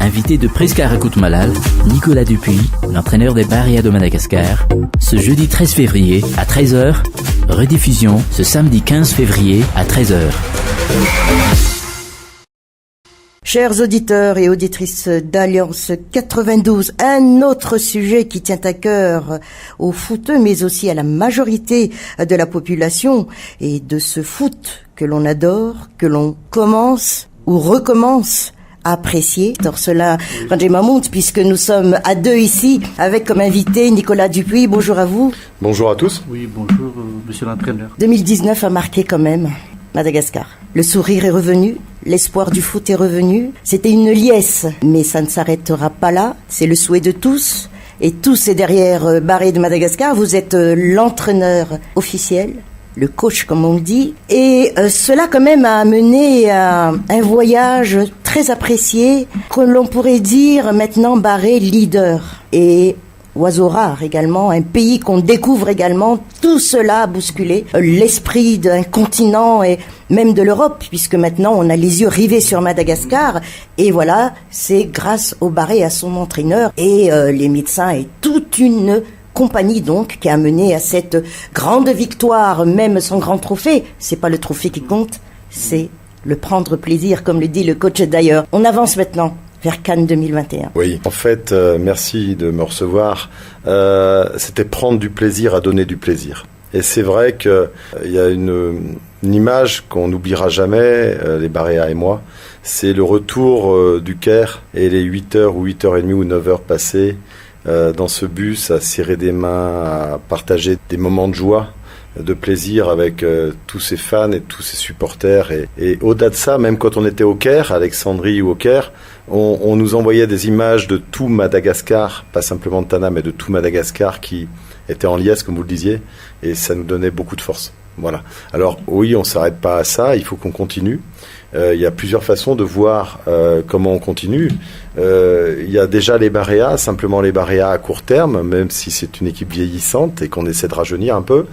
Invité de Prisca Rakut-Malal, Nicolas Dupuis, l'entraîneur des Barrières de Madagascar, ce jeudi 13 février à 13h, rediffusion ce samedi 15 février à 13h. Chers auditeurs et auditrices d'Alliance 92, un autre sujet qui tient à cœur aux footeux, mais aussi à la majorité de la population, et de ce foot que l'on adore, que l'on commence ou recommence à apprécier. Cela, Ranjay Mahmoud, puisque nous sommes à deux ici, avec comme invité Nicolas Dupuis. Bonjour à vous. Bonjour à tous. Oui, bonjour, monsieur l'entraîneur. 2019 a marqué quand même Madagascar. Le sourire est revenu, l'espoir du foot est revenu. C'était une liesse, mais ça ne s'arrêtera pas là. C'est le souhait de tous. Et tous est derrière Barré de Madagascar. Vous êtes l'entraîneur officiel, le coach comme on le dit. Et cela quand même a amené à un voyage très apprécié, que l'on pourrait dire maintenant Barré leader. Et oiseau rare également, un pays qu'on découvre également, tout cela a bousculé l'esprit d'un continent et même de l'Europe, puisque maintenant on a les yeux rivés sur Madagascar, et voilà, c'est grâce au Barré, à son entraîneur, et les médecins et toute une compagnie donc qui a mené à cette grande victoire, même sans grand trophée. C'est pas le trophée qui compte, c'est le prendre plaisir, comme le dit le coach d'ailleurs. On avance maintenant vers Cannes 2021. Oui, en fait, merci de me recevoir. C'était prendre du plaisir à donner du plaisir. Et c'est vrai qu'il y a une image qu'on n'oubliera jamais, les Barréas et moi, c'est le retour du Caire et les 8h ou 8h30 ou 9h passées dans ce bus à serrer des mains, à partager des moments de joie, de plaisir avec tous ces fans et tous ces supporters. Et au-delà de ça, même quand on était au Caire, à Alexandrie ou au Caire, on nous envoyait des images de tout Madagascar, pas simplement de Tana, mais de tout Madagascar qui était en liesse, comme vous le disiez, et ça nous donnait beaucoup de force. Voilà. Alors oui, on s'arrête pas à ça, il faut qu'on continue. Il y a plusieurs façons de voir comment on continue. Il y a déjà les Barréas, simplement les Barréas à court terme, même si c'est une équipe vieillissante et qu'on essaie de rajeunir un peu.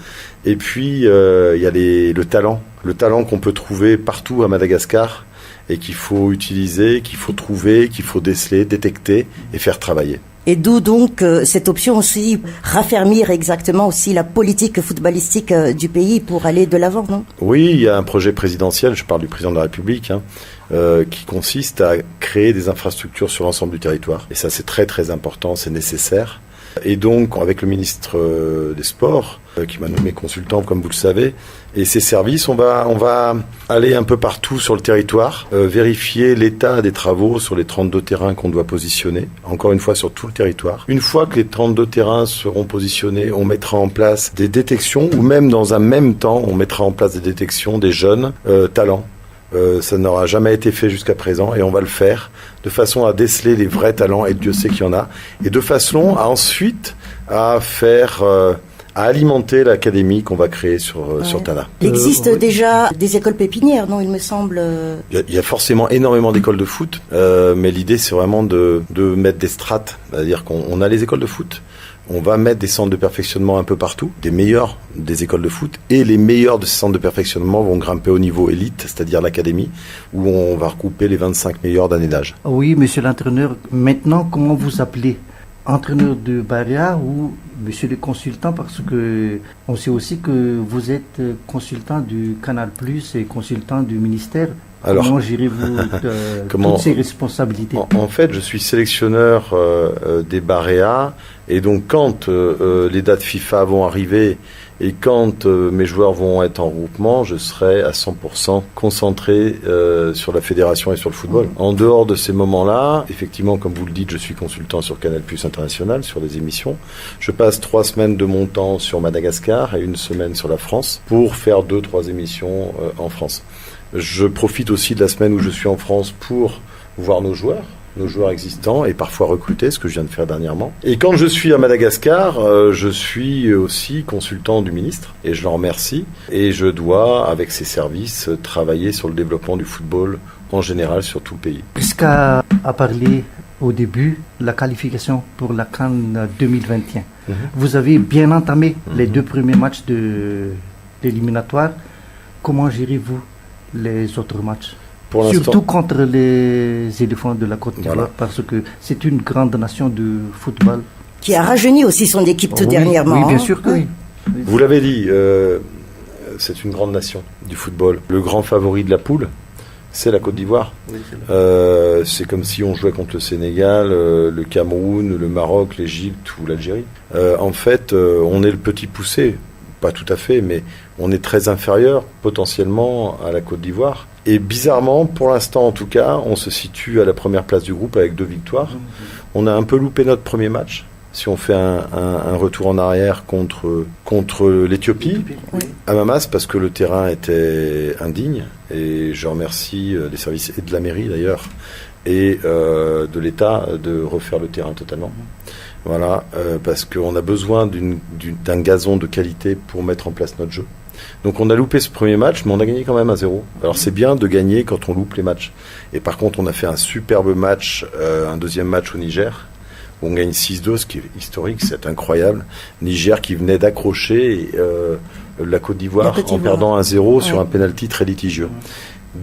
Et puis il y a le talent qu'on peut trouver partout à Madagascar et qu'il faut utiliser, qu'il faut trouver, qu'il faut déceler, détecter et faire travailler. Et d'où donc cette option aussi, raffermir exactement aussi la politique footballistique du pays pour aller de l'avant, non ? Oui, il y a un projet présidentiel, je parle du président de la République, qui consiste à créer des infrastructures sur l'ensemble du territoire. Et ça, c'est très très important, c'est nécessaire. Et donc, avec le ministre des Sports, qui m'a nommé consultant, comme vous le savez, et ses services, on va aller un peu partout sur le territoire, vérifier l'état des travaux sur les 32 terrains qu'on doit positionner, encore une fois sur tout le territoire. Une fois que les 32 terrains seront positionnés, on mettra en place des détections, ou même dans un même temps, on mettra en place des détections des jeunes talents. Ça n'aura jamais été fait jusqu'à présent et on va le faire de façon à déceler les vrais talents, et Dieu sait qu'il y en a, et de façon à ensuite à faire à alimenter l'académie qu'on va créer sur Tana. Il existe déjà des écoles pépinières, non, il me semble. Il y a forcément énormément d'écoles de foot, mais l'idée c'est vraiment de mettre des strates, c'est-à-dire qu'on a les écoles de foot. On va mettre des centres de perfectionnement un peu partout, des meilleurs des écoles de foot, et les meilleurs de ces centres de perfectionnement vont grimper au niveau élite, c'est-à-dire l'académie, où on va regrouper les 25 meilleurs d'année d'âge. Oui, monsieur l'entraîneur, maintenant, comment vous appelez ? Entraîneur de Barréas ou monsieur le consultant, parce que on sait aussi que vous êtes consultant du Canal+, et consultant du ministère. Alors, comment gérez-vous toutes ces responsabilités ? En fait, je suis sélectionneur des Barréas, et donc quand les dates FIFA vont arriver et quand mes joueurs vont être en regroupement, je serai à 100% concentré sur la fédération et sur le football. En dehors de ces moments-là, effectivement, comme vous le dites, je suis consultant sur Canal+ International, sur des émissions. Je passe 3 semaines de mon temps sur Madagascar et 1 semaine sur la France pour faire 2-3 émissions en France. Je profite aussi de la semaine où je suis en France pour voir nos joueurs existants et parfois recruter, ce que je viens de faire dernièrement. Et quand je suis à Madagascar, je suis aussi consultant du ministre et je l'en remercie. Et je dois, avec ses services, travailler sur le développement du football en général sur tout le pays. Prisca a parlé au début de la qualification pour la Cannes 2021. Vous avez bien entamé les 2 premiers matchs de l'éliminatoire. Comment gérez-vous les autres matchs ? pour l'instant. Surtout contre les éléphants de la Côte d'Ivoire, Voilà. parce que c'est une grande nation de football. Qui a rajeuni aussi son équipe tout Oui, dernièrement. Oui, bien hein. sûr que oui. Vous l'avez dit, c'est une grande nation du football. Le grand favori de la poule, c'est la Côte d'Ivoire. Oui, c'est vrai. C'est comme si on jouait contre le Sénégal, le Cameroun, le Maroc, l'Égypte ou l'Algérie. En fait, on est le petit poussé, pas tout à fait, mais on est très inférieur potentiellement à la Côte d'Ivoire. Et bizarrement, pour l'instant en tout cas, on se situe à la première place du groupe avec 2 victoires. On a un peu loupé notre premier match. Si on fait un retour en arrière contre l'Éthiopie, Oui. à Mamas, parce que le terrain était indigne, et je remercie les services et de la mairie d'ailleurs, et de l'État de refaire le terrain totalement. Voilà, parce qu'on a besoin d'un gazon de qualité pour mettre en place notre jeu. Donc on a loupé ce premier match, mais on a gagné quand même 1-0. Alors c'est bien de gagner quand on loupe les matchs. Et par contre, on a fait un superbe match, un deuxième match au Niger. On gagne 6-2, ce qui est historique, c'est incroyable. Niger qui venait d'accrocher la Côte d'Ivoire en perdant 1-0 sur un penalty très litigieux.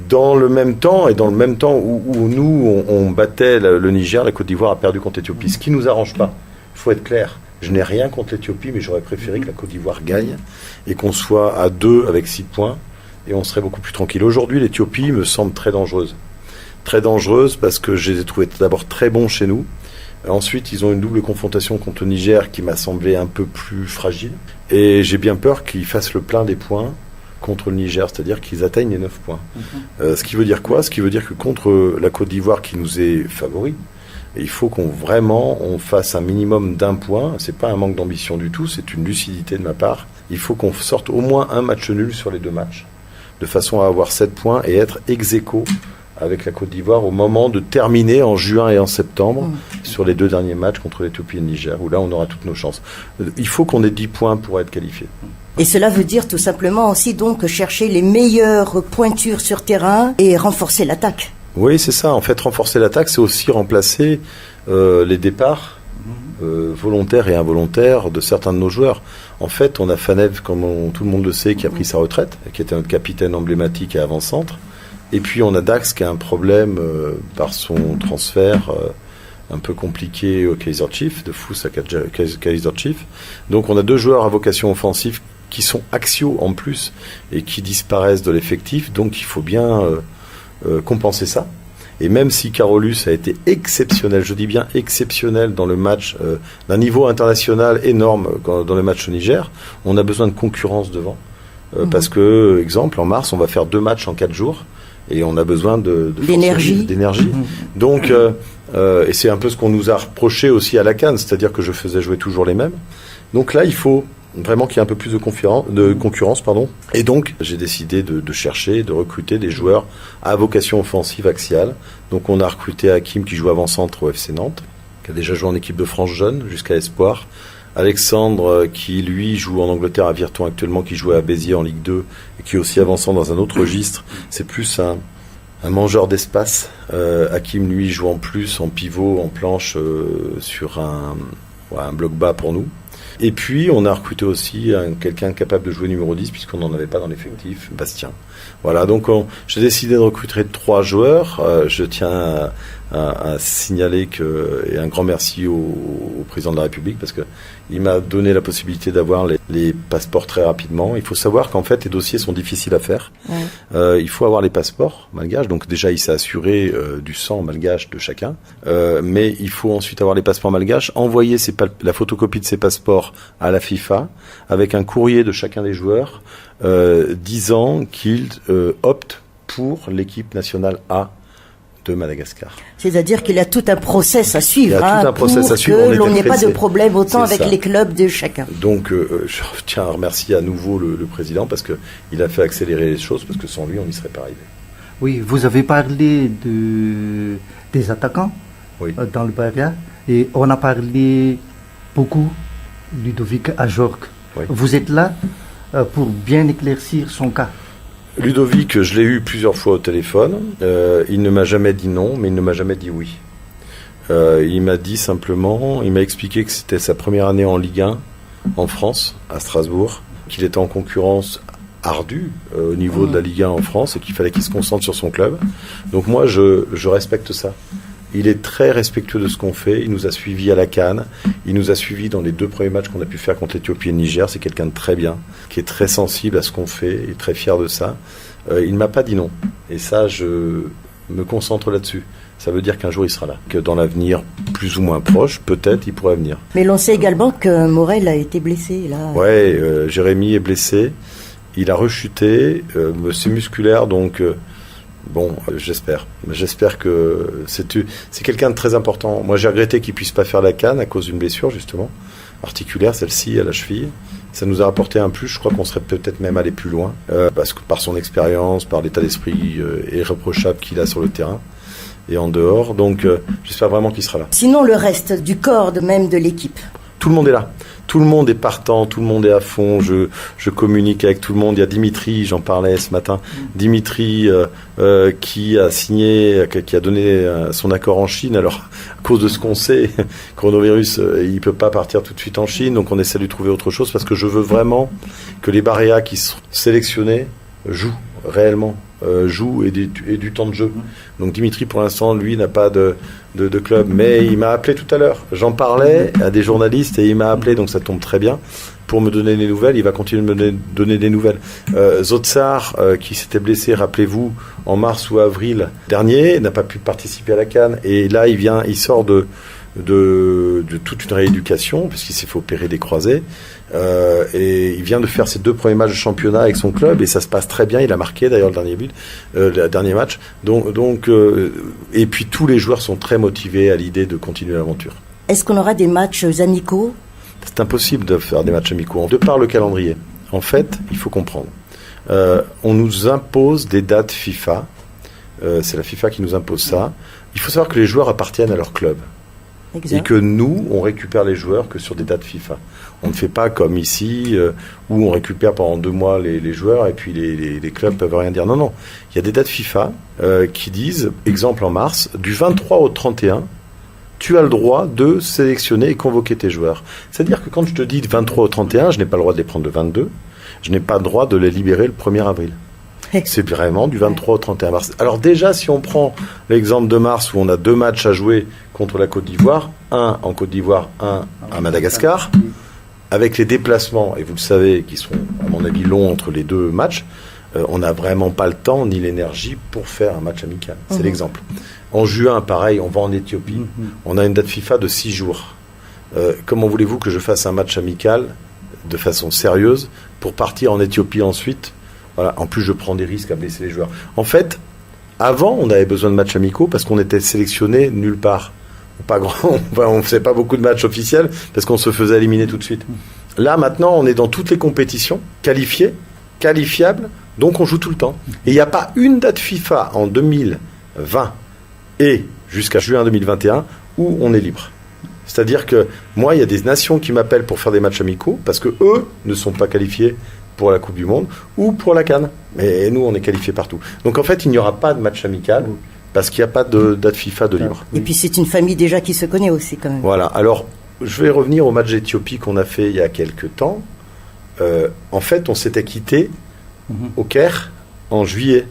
Dans le même temps, et dans le même temps où nous, on battait le Niger, la Côte d'Ivoire a perdu contre l'Éthiopie, ce qui ne nous arrange pas. Il faut être clair. Je n'ai rien contre l'Éthiopie, mais j'aurais préféré que la Côte d'Ivoire gagne et qu'on soit à 2 avec 6 points, et on serait beaucoup plus tranquille. Aujourd'hui, l'Éthiopie me semble très dangereuse. Très dangereuse parce que je les ai trouvés d'abord très bons chez nous. Ensuite, ils ont une double confrontation contre le Niger qui m'a semblé un peu plus fragile. Et j'ai bien peur qu'ils fassent le plein des points contre le Niger, c'est-à-dire qu'ils atteignent les 9 points. Ce qui veut dire quoi ? Ce qui veut dire que contre la Côte d'Ivoire qui nous est favori, il faut qu'on fasse un minimum d'1 point. C'est pas un manque d'ambition du tout, c'est une lucidité de ma part. Il faut qu'on sorte au moins un match nul sur les 2 matchs, de façon à avoir 7 points et être ex-aequo avec la Côte d'Ivoire au moment de terminer en juin et en septembre sur les 2 derniers matchs contre l'Éthiopie et le Niger, où là on aura toutes nos chances. Il faut qu'on ait 10 points pour être qualifié. Et cela veut dire tout simplement aussi donc chercher les meilleures pointures sur terrain et renforcer l'attaque. Oui, c'est ça. En fait, renforcer l'attaque, c'est aussi remplacer les départs volontaires et involontaires de certains de nos joueurs. En fait, on a Fanev, comme tout le monde le sait, qui a pris sa retraite, qui était notre capitaine emblématique et avant-centre. Et puis on a Dax qui a un problème par son transfert un peu compliqué au Kaizer Chiefs, de Fous à Kaizer Chiefs. Donc on a 2 joueurs à vocation offensive qui sont axiaux en plus et qui disparaissent de l'effectif. Donc il faut bien compenser ça. Et même si Carolus a été exceptionnel, je dis bien exceptionnel dans le match, d'un niveau international énorme dans le match au Niger, on a besoin de concurrence devant. Parce que, exemple, en mars, on va faire 2 matchs en 4 jours. Et on a besoin d'énergie. Donc, et c'est un peu ce qu'on nous a reproché aussi à la CAN, c'est-à-dire que je faisais jouer toujours les mêmes. Donc là, il faut vraiment qu'il y ait un peu plus de concurrence. Et donc, j'ai décidé de chercher, de recruter des joueurs à vocation offensive axiale. Donc, on a recruté Hakim qui joue avant-centre au FC Nantes, qui a déjà joué en équipe de France jeune jusqu'à Espoir. Alexandre, qui lui joue en Angleterre à Virton actuellement, qui jouait à Béziers en Ligue 2 et qui est aussi avançant dans un autre registre, c'est plus un mangeur d'espace. Hakim, lui, joue en plus en pivot, en planche, sur un bloc bas pour nous. Et puis, on a recruté aussi quelqu'un capable de jouer numéro 10, puisqu'on n'en avait pas dans l'effectif, Bastien. Voilà, donc j'ai décidé de recruter 3 joueurs. Je tiens à signaler et un grand merci au président de la République, parce que il m'a donné la possibilité d'avoir les passeports très rapidement. Il faut savoir qu'en fait, les dossiers sont difficiles à faire. Ouais. Il faut avoir les passeports malgaches. Donc déjà, il s'est assuré du sang malgache de chacun. Mais il faut ensuite avoir les passeports malgaches, envoyer la photocopie de ces passeports à la FIFA avec un courrier de chacun des joueurs disant qu'ils optent pour l'équipe nationale A de Madagascar. C'est-à-dire qu'il y a tout un process à suivre. Il y a tout un process à suivre. Que l'on n'ait pas de problème autant avec les clubs de chacun. Donc, je tiens à remercier à nouveau le président parce qu'il a fait accélérer les choses, parce que sans lui, on n'y serait pas arrivé. Oui, vous avez parlé des attaquants dans le Barya, et on a parlé beaucoup Ludovic Ajorc. Oui. Vous êtes là pour bien éclaircir son cas. Ludovic, je l'ai eu plusieurs fois au téléphone. Il ne m'a jamais dit non, mais il ne m'a jamais dit oui. Il m'a dit simplement, il m'a expliqué que c'était sa première année en Ligue 1 en France, à Strasbourg, qu'il était en concurrence ardu au niveau de la Ligue 1 en France et qu'il fallait qu'il se concentre sur son club. Donc moi, je respecte ça. Il est très respectueux de ce qu'on fait. Il nous a suivis à la CAN. Il nous a suivis dans les 2 premiers matchs qu'on a pu faire contre l'Éthiopie et le Niger. C'est quelqu'un de très bien, qui est très sensible à ce qu'on fait et très fier de ça. Il ne m'a pas dit non. Et ça, je me concentre là-dessus. Ça veut dire qu'un jour, il sera là. Que dans l'avenir plus ou moins proche, peut-être, il pourrait venir. Mais l'on sait également que Morel a été blessé, là. Ouais, Jérémy est blessé. Il a rechuté. C'est musculaire, donc... Bon, j'espère. J'espère que c'est quelqu'un de très important. Moi, j'ai regretté qu'il puisse pas faire la CAN à cause d'une blessure, justement, articulaire, celle-ci, à la cheville. Ça nous a apporté un plus. Je crois qu'on serait peut-être même allé plus loin, parce que par son expérience, par l'état d'esprit irréprochable qu'il a sur le terrain et en dehors. Donc, j'espère vraiment qu'il sera là. Sinon, le reste du corps même de l'équipe. Tout le monde est là. Tout le monde est partant, tout le monde est à fond. Je communique avec tout le monde. Il y a Dimitri, j'en parlais ce matin. Dimitri qui a signé, qui a donné son accord en Chine. Alors, à cause de ce qu'on sait, coronavirus, il peut pas partir tout de suite en Chine. Donc, on essaie de lui trouver autre chose parce que je veux vraiment que les Barea qui sont sélectionnés jouent réellement. Joue et du temps de jeu. Donc Dimitri, pour l'instant, lui, n'a pas de club. Mais il m'a appelé tout à l'heure. J'en parlais à des journalistes et il m'a appelé, donc ça tombe très bien, pour me donner des nouvelles. Il va continuer de me donner des nouvelles. Zotsar, qui s'était blessé, rappelez-vous, en mars ou avril dernier, n'a pas pu participer à la CAN. Et là, il sort de toute une rééducation, puisqu'il s'est fait opérer des croisés. Et il vient de faire ses 2 premiers matchs de championnat avec son club et ça se passe très bien. Il a marqué d'ailleurs le dernier match. Donc, et puis tous les joueurs sont très motivés à l'idée de continuer l'aventure. Est-ce qu'on aura des matchs amicaux ? C'est impossible de faire des matchs amicaux de par le calendrier. En fait, il faut comprendre. On nous impose des dates FIFA. C'est la FIFA qui nous impose ça. Il faut savoir que les joueurs appartiennent à leur club. Exact. Et que nous, on récupère les joueurs que sur des dates FIFA. On ne fait pas comme ici, où on récupère pendant 2 mois les joueurs et puis les clubs peuvent rien dire. Non, non. Il y a des dates FIFA qui disent, exemple en mars, du 23 au 31, tu as le droit de sélectionner et convoquer tes joueurs. C'est-à-dire que quand je te dis du 23 au 31, je n'ai pas le droit de les prendre le 22, je n'ai pas le droit de les libérer le 1er avril. C'est vraiment du 23 au 31 mars. Alors déjà, si on prend l'exemple de mars où on a 2 matchs à jouer contre la Côte d'Ivoire, un en Côte d'Ivoire, un à Madagascar, avec les déplacements, et vous le savez, qui sont à mon avis longs entre les 2 matchs, on n'a vraiment pas le temps ni l'énergie pour faire un match amical. C'est l'exemple. En juin, pareil, on va en Éthiopie. On a une date FIFA de 6 jours. Comment voulez-vous que je fasse un match amical de façon sérieuse pour partir en Éthiopie ensuite? Voilà. En plus, je prends des risques à blesser les joueurs. En fait, avant, on avait besoin de matchs amicaux parce qu'on était sélectionné nulle part. Pas grand, on ne faisait pas beaucoup de matchs officiels parce qu'on se faisait éliminer tout de suite. Là, maintenant, on est dans toutes les compétitions, qualifiables, donc on joue tout le temps. Et il n'y a pas une date FIFA en 2020 et jusqu'à juin 2021 où on est libre. C'est-à-dire que moi, il y a des nations qui m'appellent pour faire des matchs amicaux parce que eux ne sont pas qualifiés pour la Coupe du Monde ou pour la CAN. Mais nous, on est qualifiés partout. Donc en fait, il n'y aura pas de match amical parce qu'il n'y a pas de date FIFA de libre. Et puis c'est une famille déjà qui se connaît aussi quand même. Voilà. Alors, je vais revenir au match d'Éthiopie qu'on a fait il y a quelques temps. En fait, on s'était quitté au Caire en juillet.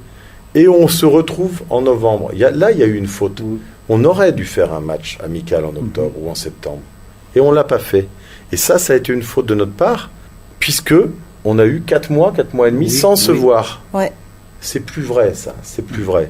Et on se retrouve en novembre. Là, il y a eu une faute. On aurait dû faire un match amical en octobre ou en septembre. Et on ne l'a pas fait. Et ça a été une faute de notre part, puisque on a eu 4 mois et demi sans se voir. Ouais. C'est plus vrai, ça. C'est plus vrai.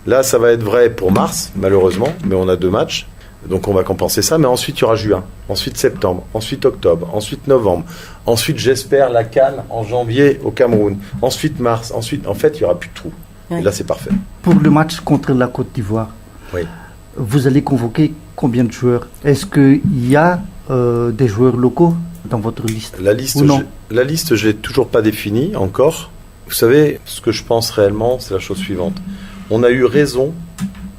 Là, ça va être vrai pour mars, malheureusement, mais on a 2 matchs. Donc on va compenser ça. Mais ensuite, il y aura juin, ensuite septembre, ensuite octobre, ensuite novembre. Ensuite, j'espère, la CAN en janvier au Cameroun. Ensuite, mars. Ensuite, en fait, il n'y aura plus de trous. Ouais. Et là, c'est parfait. Pour le match contre la Côte d'Ivoire, vous allez convoquer combien de joueurs? Est-ce qu'il y a des joueurs locaux dans votre liste? La liste, je l'ai toujours pas définie encore. Vous savez, ce que je pense réellement, c'est la chose suivante. On a eu raison,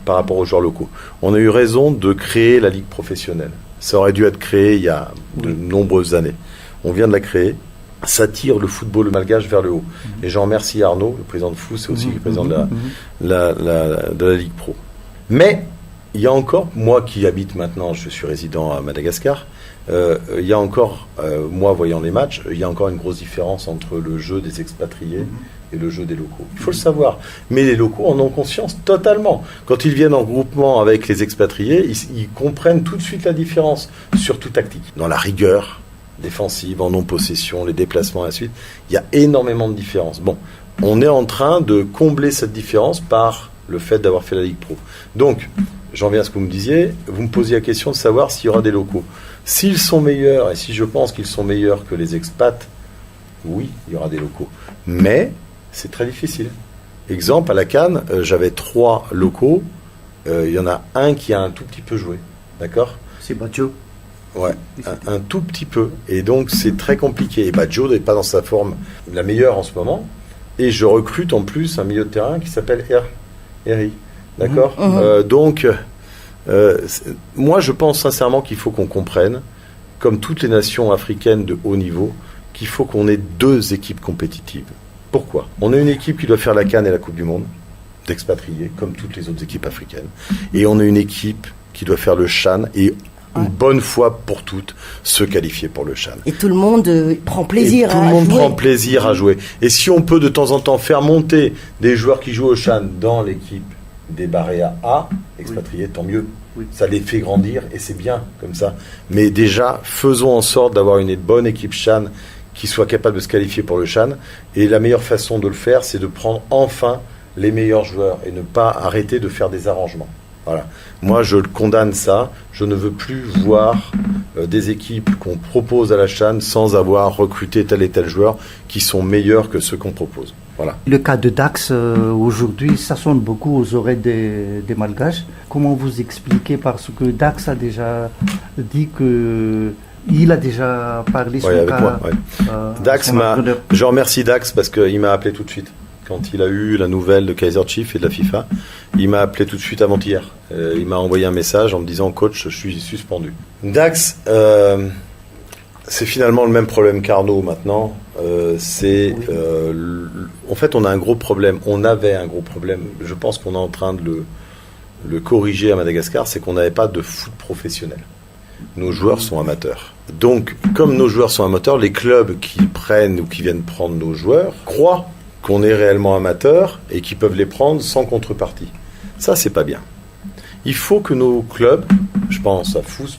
par rapport aux joueurs locaux, on a eu raison de créer la Ligue professionnelle. Ça aurait dû être créé il y a de nombreuses années. On vient de la créer. Ça tire le football malgache vers le haut. Et j'en remercie Arnaud, le président de FOO, c'est aussi le président de la Ligue Pro. Mais il y a encore, moi qui habite maintenant, je suis résident à Madagascar, il y a encore, moi voyant les matchs, il y a encore une grosse différence entre le jeu des expatriés et le jeu des locaux. Il faut le savoir. Mais les locaux en ont conscience totalement. Quand ils viennent en groupement avec les expatriés, ils comprennent tout de suite la différence, surtout tactique. Dans la rigueur défensive, en non-possession, les déplacements, et ainsi de suite, il y a énormément de différences. Bon, on est en train de combler cette différence par le fait d'avoir fait la Ligue Pro. Donc, j'en viens à ce que vous me disiez, vous me posiez la question de savoir s'il y aura des locaux. S'ils sont meilleurs, et si je pense qu'ils sont meilleurs que les expats, oui, il y aura des locaux. Mais c'est très difficile. Exemple, à la CAN, j'avais 3 locaux, il y en a un qui a un tout petit peu joué, d'accord ? C'est Badjo. Ouais, un tout petit peu. Et donc, c'est très compliqué. Et Badjo n'est pas dans sa forme la meilleure en ce moment. Et je recrute en plus un milieu de terrain qui s'appelle Eri. D'accord ? Donc, moi, je pense sincèrement qu'il faut qu'on comprenne, comme toutes les nations africaines de haut niveau, qu'il faut qu'on ait 2 équipes compétitives. Pourquoi ? On a une équipe qui doit faire la CAN et la Coupe du Monde, d'expatriés, comme toutes les autres équipes africaines. Et on a une équipe qui doit faire le CHAN et une bonne fois pour toutes se qualifier pour le CHAN. Et tout le monde prend plaisir à jouer. Tout le monde prend plaisir à jouer. Et si on peut de temps en temps faire monter des joueurs qui jouent au CHAN dans l'équipe des Barea A, expatriés, tant mieux. Oui. Ça les fait grandir et c'est bien comme ça. Mais déjà, faisons en sorte d'avoir une bonne équipe CHAN qui soit capable de se qualifier pour le CHAN. Et la meilleure façon de le faire, c'est de prendre enfin les meilleurs joueurs et ne pas arrêter de faire des arrangements. Voilà. Moi, je condamne ça. Je ne veux plus voir des équipes qu'on propose à la CHAN sans avoir recruté tel et tel joueur qui sont meilleurs que ceux qu'on propose. Voilà. Le cas de Dax, aujourd'hui, ça sonne beaucoup aux oreilles des Malgaches. Comment vous expliquez ? Parce que Dax a déjà dit que... Il a déjà parlé sur avec moi. Ouais. Dax je remercie Dax parce qu'il m'a appelé tout de suite. Quand il a eu la nouvelle de Kaizer Chiefs et de la FIFA, il m'a appelé tout de suite avant-hier. Il m'a envoyé un message en me disant « Coach, je suis suspendu ». Dax, c'est finalement le même problème qu'Arnaud maintenant. En fait, on a un gros problème. On avait un gros problème. Je pense qu'on est en train de le corriger à Madagascar. C'est qu'on n'avait pas de foot professionnel. Nos joueurs sont amateurs. Donc, comme nos joueurs sont amateurs, les clubs qui prennent ou qui viennent prendre nos joueurs croient qu'on est réellement amateur et qu'ils peuvent les prendre sans contrepartie. Ça, c'est pas bien. Il faut que nos clubs, je pense à Fous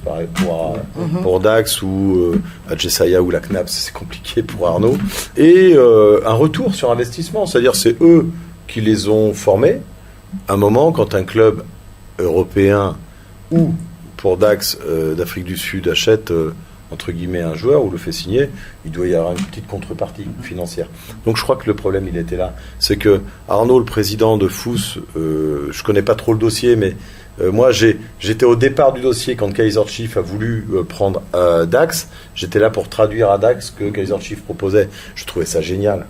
pour Dax ou à Jessaya ou la CNAPS, c'est compliqué pour Arnaud, et un retour sur investissement. C'est-à-dire c'est eux qui les ont formés. À un moment, quand un club européen ou pour Dax d'Afrique du Sud achète entre guillemets un joueur ou le fait signer, il doit y avoir une petite contrepartie financière. Donc je crois que le problème il était là. C'est que Arnaud, le président de Fous, je connais pas trop le dossier, mais moi j'étais au départ du dossier quand Kaizer Chiefs a voulu prendre Dax. J'étais là pour traduire à Dax ce que Kaizer Chiefs proposait. Je trouvais ça génial.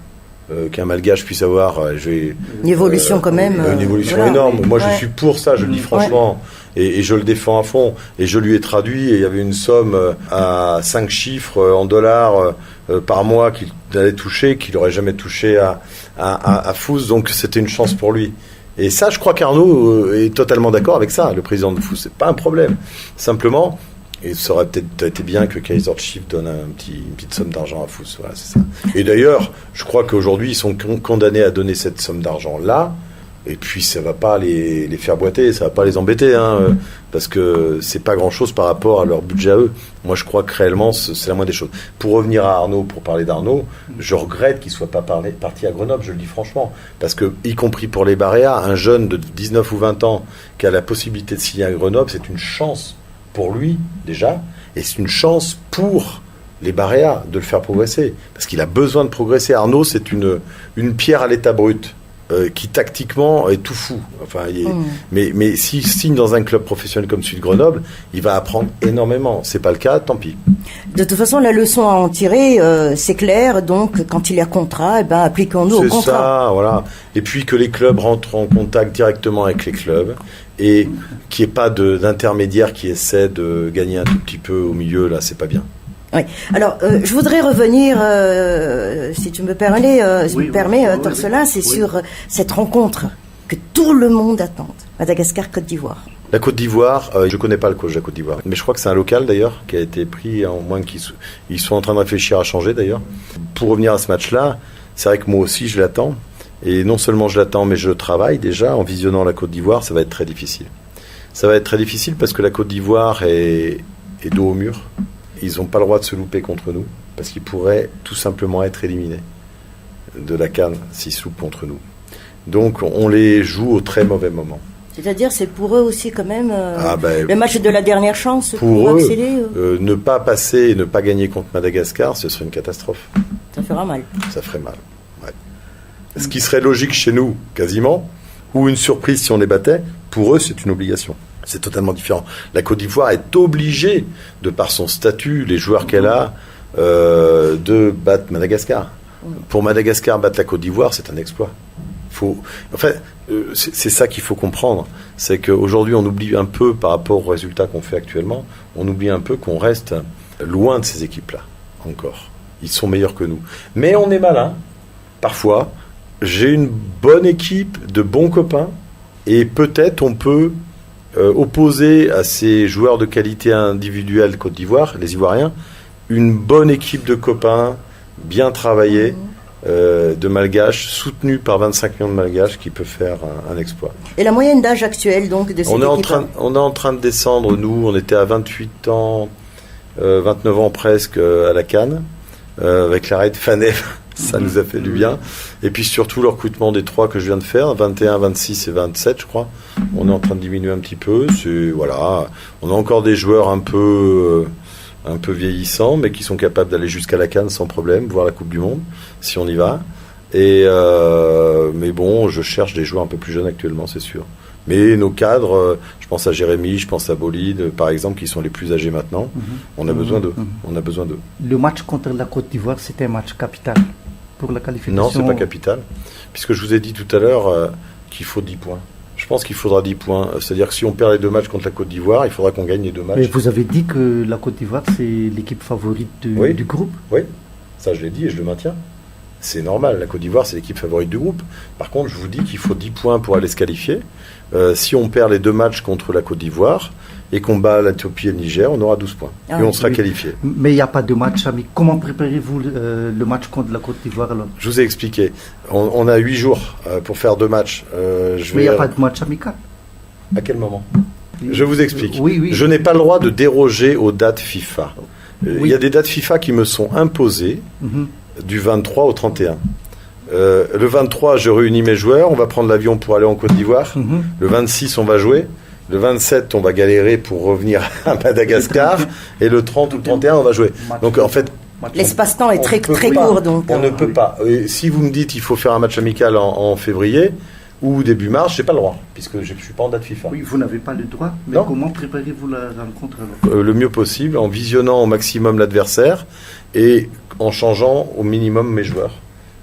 Qu'un Malgache puisse avoir une évolution quand même une évolution énorme. Moi je suis pour ça, je le dis franchement, et je le défends à fond, et je lui ai traduit, et il y avait une somme à 5 chiffres en dollars par mois qu'il allait toucher, qu'il n'aurait jamais touché à Fous, donc c'était une chance pour lui. Et ça, je crois qu'Arnaud est totalement d'accord avec ça, le président de Fous, c'est pas un problème. Simplement, et ça aurait peut-être été bien que Kaizer Chiefs donne une petite somme d'argent à Fous. Voilà, c'est ça. Et d'ailleurs, je crois qu'aujourd'hui, ils sont condamnés à donner cette somme d'argent-là. Et puis, ça ne va pas les faire boiter, ça ne va pas les embêter, parce que c'est pas grand-chose par rapport à leur budget à eux. Moi, je crois que réellement, c'est la moindre des choses. Pour revenir à Arnaud, pour parler d'Arnaud, je regrette qu'il ne soit pas parti à Grenoble, je le dis franchement. Parce que, y compris pour les Barea, un jeune de 19 ou 20 ans qui a la possibilité de signer à Grenoble, c'est une chance pour lui, déjà, et c'est une chance pour les Barea de le faire progresser, parce qu'il a besoin de progresser. Arnaud, c'est une pierre à l'état brut, qui tactiquement est tout fou. Enfin, mais s'il signe dans un club professionnel comme celui de Grenoble, il va apprendre énormément. C'est pas le cas, tant pis. De toute façon, la leçon à en tirer, c'est clair. Donc, quand il y a contrat, appliquons-nous au contrat. C'est ça, voilà. Et puis que les clubs rentrent en contact directement avec les clubs et qu'il n'y ait pas d'intermédiaire qui essaie de gagner un tout petit peu au milieu. Là, c'est pas bien. Oui. Alors, je voudrais revenir, si tu me permets, Torcelin, sur cette rencontre que tout le monde attend, Madagascar-Côte d'Ivoire. La Côte d'Ivoire, je connais pas le coach de la Côte d'Ivoire, mais je crois que c'est un local d'ailleurs qui a été pris, en moins qu'ils sont en train de réfléchir à changer d'ailleurs. Pour revenir à ce match-là, c'est vrai que moi aussi je l'attends, et non seulement je l'attends, mais je travaille déjà en visionnant la Côte d'Ivoire. Ça va être très difficile. Ça va être très difficile parce que la Côte d'Ivoire est dos au mur. Ils n'ont pas le droit de se louper contre nous parce qu'ils pourraient tout simplement être éliminés de la CAN s'ils se loupent contre nous. Donc on les joue au très mauvais moment. C'est-à-dire, c'est pour eux aussi quand même le match de la dernière chance pour eux, accéder. Ne pas passer et ne pas gagner contre Madagascar, ce serait une catastrophe. Ça fera mal. Ça ferait mal. Ouais. Ce qui serait logique chez nous, quasiment, ou une surprise si on les battait, pour eux, c'est une obligation. C'est totalement différent. La Côte d'Ivoire est obligée, de par son statut, les joueurs qu'elle a, de battre Madagascar. Pour Madagascar, battre la Côte d'Ivoire, c'est un exploit. C'est ça qu'il faut comprendre. C'est qu'aujourd'hui, on oublie un peu, par rapport aux résultats qu'on fait actuellement, on oublie un peu qu'on reste loin de ces équipes-là, encore. Ils sont meilleurs que nous. Mais on est malin. Parfois, j'ai une bonne équipe de bons copains, et peut-être on peut opposer à ces joueurs de qualité individuelle Côte d'Ivoire, les Ivoiriens, une bonne équipe de copains, bien travaillés, de Malgaches, soutenus par 25 millions de Malgaches, qui peut faire un exploit. Et la moyenne d'âge actuelle donc de cette équipe? On est en train de descendre, nous, on était à 28 ans, 29 ans presque à la CAN, avec l'arrêt de Fanev, ça nous a fait du bien. Et puis surtout le recrutement des 3 que je viens de faire, 21, 26 et 27 je crois. On est en train de diminuer un petit peu. Voilà. On a encore des joueurs un peu vieillissants, mais qui sont capables d'aller jusqu'à la CAN sans problème, voir la Coupe du Monde, si on y va. Mais bon, je cherche des joueurs un peu plus jeunes actuellement, c'est sûr. Mais nos cadres, je pense à Jérémy, je pense à Bolide, par exemple, qui sont les plus âgés maintenant. On a besoin d'eux. On a besoin d'eux. Le match contre la Côte d'Ivoire, c'était un match capital pour la qualification? Non, c'est pas capital. Puisque je vous ai dit tout à l'heure qu'il faut 10 points. Je pense qu'il faudra 10 points. C'est-à-dire que si on perd les 2 matchs contre la Côte d'Ivoire, il faudra qu'on gagne les 2 matchs. Mais vous avez dit que la Côte d'Ivoire, c'est l'équipe favorite du groupe? Oui, ça je l'ai dit et je le maintiens. C'est normal, la Côte d'Ivoire, c'est l'équipe favorite du groupe. Par contre, je vous dis qu'il faut 10 points pour aller se qualifier. Si on perd les 2 matchs contre la Côte d'Ivoire et qu'on bat l'Éthiopie et le Niger, on aura 12 points. Et on sera qualifié. Mais il n'y a pas de match amical. Comment préparez-vous le match contre la Côte d'Ivoire alors? Je vous ai expliqué. On a 8 jours pour faire 2 matchs. Mais il n'y a pas de match amical. À quel moment? Je vous explique. Oui. Je n'ai pas le droit de déroger aux dates FIFA. Il y a des dates FIFA qui me sont imposées du 23 au 31. Le 23, je réunis mes joueurs, on va prendre l'avion pour aller en Côte d'Ivoire. Le 26, on va jouer. Le 27, on va galérer pour revenir à Madagascar. Et le 30 ou le 31, on va jouer. Donc en fait, l'espace-temps est très court. Donc, on ne peut pas. Et si vous me dites qu'il faut faire un match amical en février ou début mars, je n'ai pas le droit, puisque je ne suis pas en date FIFA. Oui, vous n'avez pas le droit. Mais non. Comment préparez-vous la rencontre alors? Le mieux possible, en visionnant au maximum l'adversaire et en changeant au minimum mes joueurs.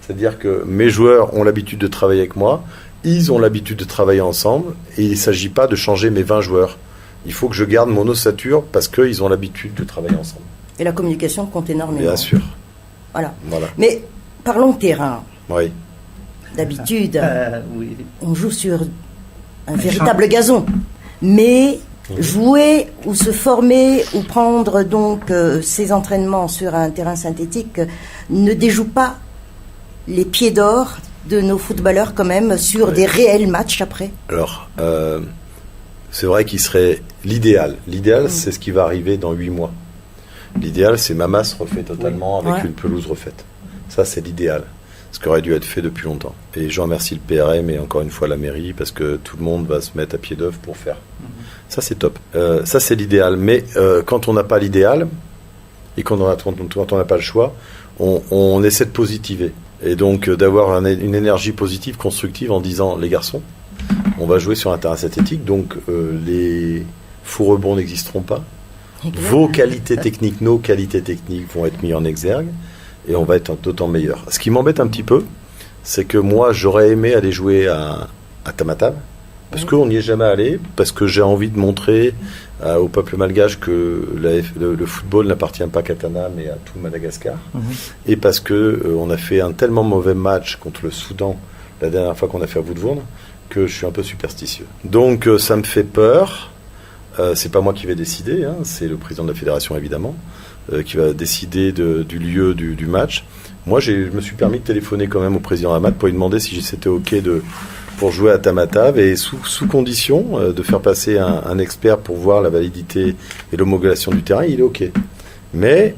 C'est-à-dire que mes joueurs ont l'habitude de travailler avec moi, ils ont l'habitude de travailler ensemble, et il ne s'agit pas de changer mes 20 joueurs. Il faut que je garde mon ossature parce qu'ils ont l'habitude de travailler ensemble. Et la communication compte énormément. Bien sûr. Voilà. Mais parlons terrain. Oui. D'habitude, oui. on joue sur un véritable gazon. Mais jouer ou se former ou prendre donc ces entraînements sur un terrain synthétique ne déjoue pas les pieds d'or de nos footballeurs quand même sur des réels matchs après? Alors, c'est vrai qu'il serait l'idéal. L'idéal, c'est ce qui va arriver dans 8 mois. L'idéal, c'est Mamas refait totalement avec une pelouse refaite. Ça, c'est l'idéal. Ce qui aurait dû être fait depuis longtemps. Et je remercie le PRM et encore une fois la mairie parce que tout le monde va se mettre à pied d'œuvre pour faire. Ça, c'est top. Ça, c'est l'idéal. Mais quand on n'a pas l'idéal et quand on n'a pas le choix, on essaie de positiver. Et donc d'avoir une énergie positive, constructive en disant, les garçons, on va jouer sur un terrain synthétique, donc les faux rebonds n'existeront pas. Vos qualités techniques, nos qualités techniques vont être mises en exergue et on va être d'autant meilleur. Ce qui m'embête un petit peu, c'est que moi, j'aurais aimé aller jouer à Tamatave, parce qu'on n'y est jamais allé, parce que j'ai envie de montrer au peuple malgache que le football n'appartient pas qu'à Tana, mais à tout Madagascar. Et parce que on a fait un tellement mauvais match contre le Soudan la dernière fois qu'on a fait à Woodvourne, que je suis un peu superstitieux. Donc ça me fait peur, C'est pas moi qui vais décider, hein, c'est le président de la fédération évidemment, qui va décider du lieu du match. Moi, je me suis permis de téléphoner quand même au président Hamad pour lui demander si c'était OK pour jouer à Tamatave et sous condition de faire passer un expert pour voir la validité et l'homologation du terrain, il est OK. Mais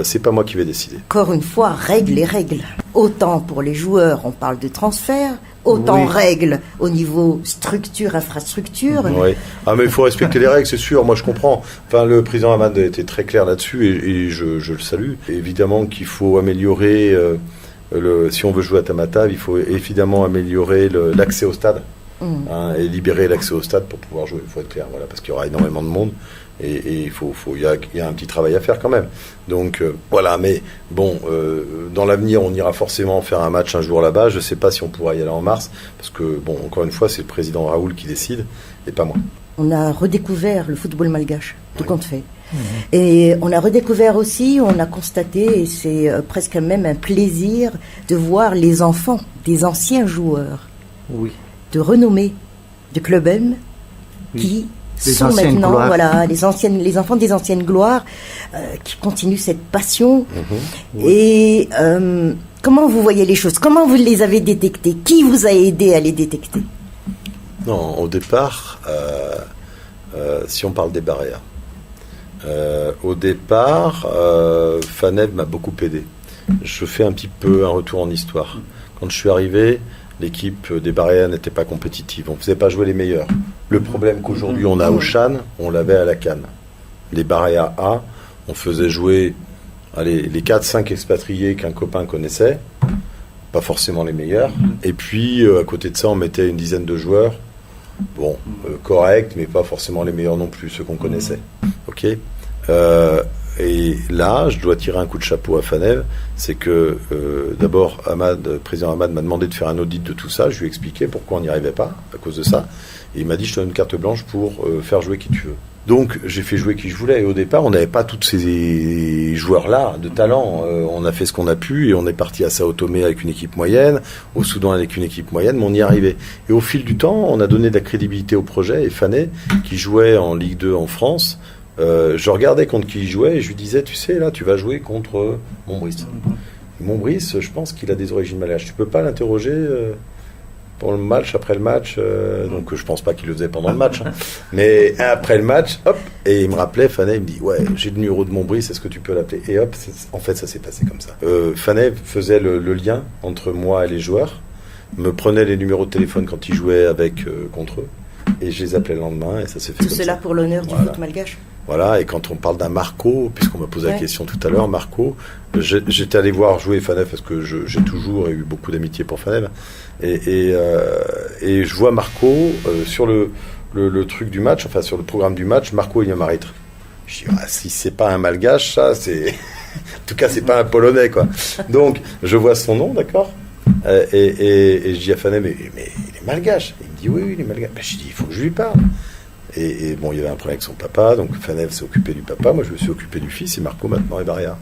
c'est pas moi qui vais décider. Encore une fois, règles et règles. Autant pour les joueurs, on parle de transfert, autant règles au niveau structure, infrastructure. Oui. Ah mais il faut respecter les règles, c'est sûr, moi je comprends. Enfin, le président Hamad a été très clair là-dessus et je le salue. Évidemment qu'il faut améliorer, si on veut jouer à Tamatave, il faut évidemment améliorer l'accès au stade. Hein, et libérer l'accès au stade pour pouvoir jouer, il faut être clair, voilà, parce qu'il y aura énormément de monde et il y a un petit travail à faire quand même. Donc voilà, mais bon, dans l'avenir, on ira forcément faire un match un jour là-bas. Je ne sais pas si on pourra y aller en mars, parce que bon, encore une fois, c'est le président Raoul qui décide et pas moi. On a redécouvert le football malgache, tout compte fait. Et on a redécouvert aussi, on a constaté, et c'est presque même un plaisir de voir les enfants des anciens joueurs. Oui. De renommée de Club M qui sont maintenant les enfants des anciennes gloires qui continuent cette passion. Et comment vous voyez les choses? Comment vous les avez détectés? Qui vous a aidé à les détecter? Non, au départ, si on parle des barrières, au départ, Fanev m'a beaucoup aidé. Je fais un petit peu un retour en histoire. Quand je suis arrivé, l'équipe des Barréas n'était pas compétitive. On ne faisait pas jouer les meilleurs. Le problème qu'aujourd'hui on a au Chan, on l'avait à la CAN. Les Barréas A, on faisait jouer les 4-5 expatriés qu'un copain connaissait, pas forcément les meilleurs. Et puis, à côté de ça, on mettait une dizaine de joueurs, corrects, mais pas forcément les meilleurs non plus, ceux qu'on connaissait. Ok. Et là, je dois tirer un coup de chapeau à Fanev, c'est que d'abord, président Hamad m'a demandé de faire un audit de tout ça, je lui ai expliqué pourquoi on n'y arrivait pas à cause de ça, et il m'a dit je te donne une carte blanche pour faire jouer qui tu veux. Donc j'ai fait jouer qui je voulais, et au départ on n'avait pas tous ces joueurs-là de talent, on a fait ce qu'on a pu, et on est parti à Sao Tomé avec une équipe moyenne, au Soudan avec une équipe moyenne, mais on y arrivait. Et au fil du temps, on a donné de la crédibilité au projet, et Fanev, qui jouait en Ligue 2 en France, je regardais contre qui il jouait et je lui disais, tu sais, là, tu vas jouer contre Montbrice. Montbrice, je pense qu'il a des origines malgaches. Tu peux pas l'interroger pour le match, après le match. Donc, je pense pas qu'il le faisait pendant le match. Hein. Mais après le match, hop, et il me rappelait, Fanev, il me dit, ouais, j'ai le numéro de Montbrice, est-ce que tu peux l'appeler? Et hop, en fait, ça s'est passé comme ça. Fanev faisait le lien entre moi et les joueurs, me prenait les numéros de téléphone quand il jouait contre eux, et je les appelais le lendemain, et ça s'est fait tout cela pour l'honneur du foot malgache. Voilà, et quand on parle d'un Marco, puisqu'on m'a posé la question tout à l'heure, Marco, j'étais allé voir jouer Fanev parce que j'ai toujours eu beaucoup d'amitié pour Fanev, et je vois Marco sur le truc du match, enfin sur le programme du match, Marco Inyamaritre. Je dis, si c'est pas un malgache, ça c'est... en tout cas, c'est pas un polonais, quoi. Donc, je vois son nom, d'accord, et je dis à Fanev, mais il est malgache. Il me dit, oui, il est malgache. Je dis, il faut que je lui parle. Et bon, il y avait un problème avec son papa, donc Fanev s'est occupé du papa, moi je me suis occupé du fils, et Marco maintenant est Barréa.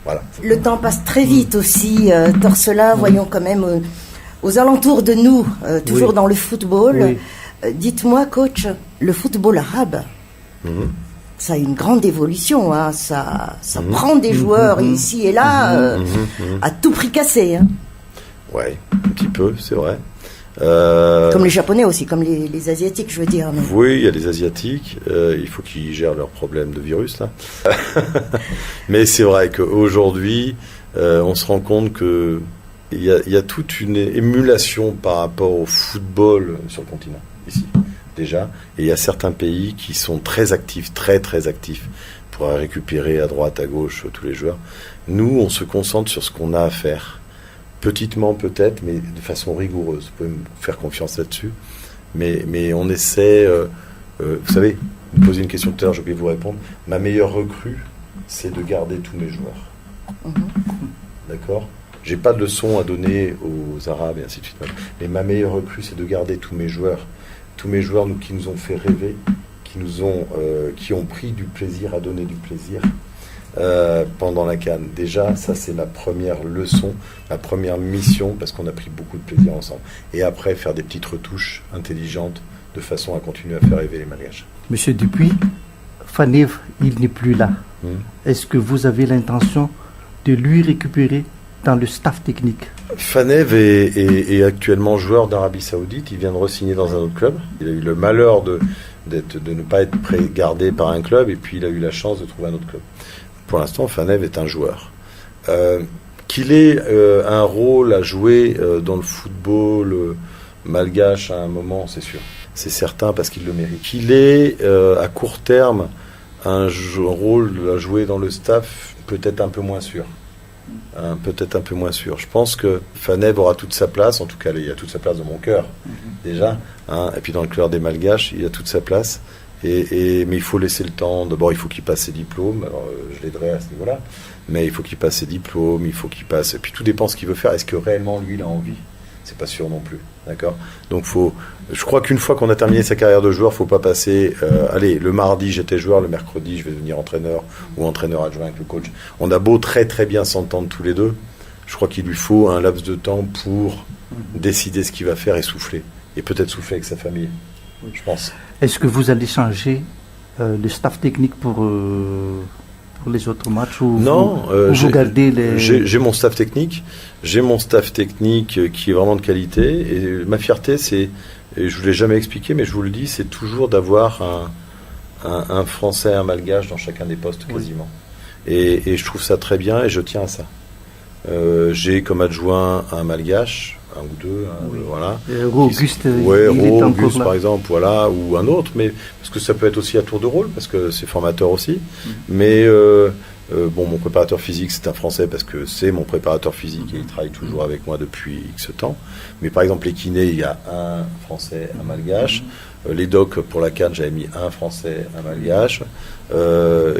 Voilà. Le temps passe très vite aussi, Torcelin, voyons quand même aux alentours de nous, toujours dans le football. Dites-moi, coach, le football arabe, ça a une grande évolution, hein, ça prend des joueurs ici et là, à tout prix cassé. Hein. Ouais, un petit peu, c'est vrai. Comme les Japonais aussi, comme les Asiatiques, je veux dire. Mais... Oui, il y a les Asiatiques, il faut qu'ils gèrent leurs problèmes de virus, là. Mais c'est vrai qu'aujourd'hui, on se rend compte qu'il y a toute une émulation par rapport au football sur le continent, ici, déjà. Et il y a certains pays qui sont très actifs, très très actifs, pour récupérer à droite, à gauche, tous les joueurs. Nous, on se concentre sur ce qu'on a à faire. Petitement peut-être, mais de façon rigoureuse. Vous pouvez me faire confiance là-dessus. Mais on essaie... vous savez, vous me posez une question tout à l'heure, j'ai oublié de vous répondre. Ma meilleure recrue, c'est de garder tous mes joueurs. D'accord ? J'ai pas de leçon à donner aux Arabes et ainsi de suite. Mais ma meilleure recrue, c'est de garder tous mes joueurs. Tous mes joueurs qui nous ont fait rêver, qui ont pris du plaisir à donner du plaisir. pendant la CAN. Déjà, ça c'est ma première leçon, ma première mission, parce qu'on a pris beaucoup de plaisir ensemble. Et après, faire des petites retouches intelligentes de façon à continuer à faire rêver les Malgaches. Monsieur Dupuis, Fanev, il n'est plus là. Est-ce que vous avez l'intention de lui récupérer dans le staff technique? Fanev est actuellement joueur d'Arabie Saoudite. Il vient de re-signer dans un autre club. Il a eu le malheur de ne pas être gardé par un club, et puis il a eu la chance de trouver un autre club. Pour l'instant, Fanev est un joueur. Qu'il ait un rôle à jouer dans le football malgache à un moment, c'est sûr. C'est certain, parce qu'il le mérite. Qu'il ait à court terme un rôle à jouer dans le staff, peut-être un peu moins sûr. Peut-être un peu moins sûr. Je pense que Fanev aura toute sa place, en tout cas il a toute sa place dans mon cœur, déjà, et puis dans le cœur des Malgaches, il a toute sa place, mais il faut laisser le temps. D'abord, il faut qu'il passe ses diplômes, alors je l'aiderai à ce niveau-là, mais il faut qu'il passe ses diplômes, il faut qu'il passe, et puis tout dépend de ce qu'il veut faire. Est-ce que réellement lui il a envie? C'est pas sûr non plus, d'accord? Donc je crois qu'une fois qu'on a terminé sa carrière de joueur, faut pas passer, allez, le mardi j'étais joueur, le mercredi je vais devenir entraîneur ou entraîneur adjoint avec le coach. On a beau très très bien s'entendre tous les deux, je crois qu'il lui faut un laps de temps pour décider ce qu'il va faire et souffler. Et peut-être souffler avec sa famille, je pense. Est-ce que vous allez changer le staff technique pour les autres matchs, ou non, vous gardez les... J'ai mon staff technique. J'ai mon staff technique qui est vraiment de qualité. Et ma fierté, c'est, et je ne vous l'ai jamais expliqué, mais je vous le dis, c'est toujours d'avoir un Français, un Malgache dans chacun des postes quasiment. Et je trouve ça très bien et je tiens à ça. J'ai comme adjoint un Malgache, un ou deux, voilà. Auguste, Auguste par exemple, voilà, ou un autre, mais parce que ça peut être aussi à tour de rôle, parce que c'est formateur aussi. Mais mon préparateur physique, c'est un Français parce que c'est mon préparateur physique et il travaille toujours avec moi depuis X temps. Mais par exemple, les kinés, il y a un Français, un Malgache. Les docs pour la CAN, j'avais mis un Français, un Malgache.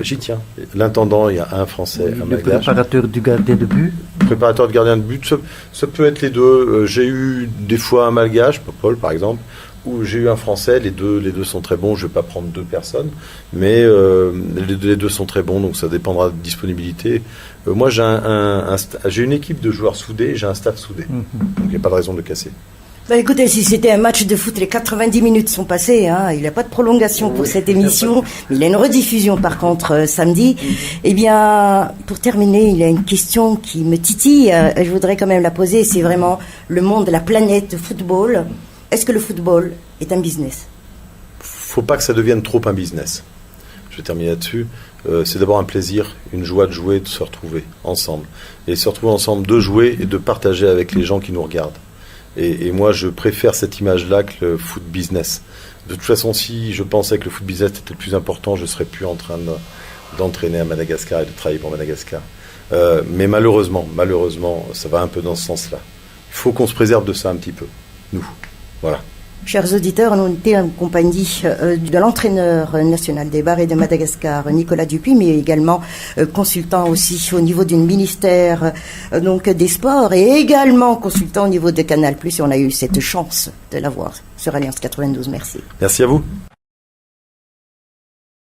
J'y tiens. L'intendant, il y a un Français, un Malgache. Le préparateur du gardien de but. Préparateur de gardien de but, ça peut être les deux. J'ai eu des fois un Malgache, Paul par exemple, où j'ai eu un Français. Les deux sont très bons. Je ne vais pas prendre deux personnes, mais les deux sont très bons, donc ça dépendra de disponibilité. Moi, j'ai une équipe de joueurs soudés, j'ai un staff soudé, donc il n'y a pas de raison de casser. Bah écoutez, si c'était un match de foot, les 90 minutes sont passées, il n'y a pas de prolongation pour cette émission, mais il y a une rediffusion par contre samedi. Eh bien, pour terminer, il y a une question qui me titille, je voudrais quand même la poser, c'est vraiment le monde, la planète football. Est-ce que le football est un business? Faut pas que ça devienne trop un business. Je vais terminer là-dessus. C'est d'abord un plaisir, une joie de jouer, de se retrouver ensemble. Et se retrouver ensemble, de jouer et de partager avec les gens qui nous regardent. Et moi, je préfère cette image-là que le foot business. De toute façon, si je pensais que le foot business était le plus important, je ne serais plus en train d'entraîner à Madagascar et de travailler pour Madagascar. Mais malheureusement, ça va un peu dans ce sens-là. Il faut qu'on se préserve de ça un petit peu, nous. Voilà. Chers auditeurs, on était en compagnie de l'entraîneur national des Barrés de Madagascar, Nicolas Dupuis, mais également consultant aussi au niveau du ministère donc des Sports et également consultant au niveau de Canal+. Et on a eu cette chance de l'avoir sur Alliance 92. Merci. Merci à vous.